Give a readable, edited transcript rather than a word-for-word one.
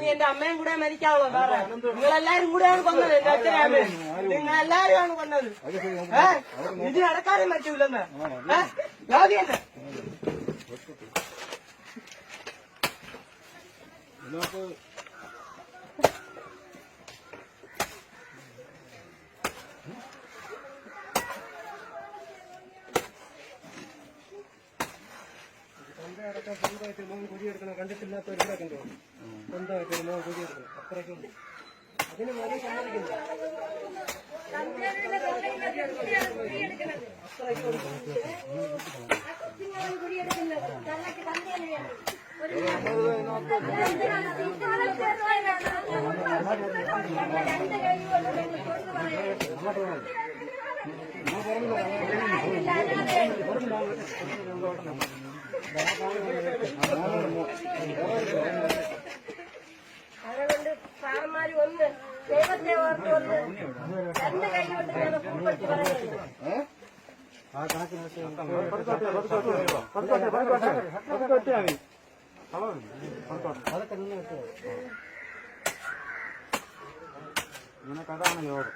ഇനി എന്റെ അമ്മയും കൂടെ മരിക്കാവുള്ളൂ. വേറെ നിങ്ങളെല്ലാരും കൂടെയാണ് കൊന്നത്. എന്റെ അച്ഛനും അമ്മയും നിങ്ങളെല്ലാരുമാണ് കൊന്നത്. ഇത് നടക്കാനും പറ്റൂലെന്ന് ജാതി തന്നെ. അടക്കം സ്വന്തമായിട്ട് മോൻ കുടിയെടുക്കണം. കണ്ടിട്ടില്ലാത്തവരുടെ കണ്ടോ സ്വന്തമായിട്ട് മോൻ കുടിയെടുക്കണം. അത്രയ്ക്കും അതിന് മതി സമ്മതിക്കുന്നു. അതുകൊണ്ട് സാറന്മാര് ഒന്ന് ദൈവത്തെ ഓർത്ത് ഒന്ന് രണ്ട് കൈ കൊണ്ട് ഞാൻ പൂപ്പറ്റി പറയുന്നു. നിനക്കതാണ് യോഗം.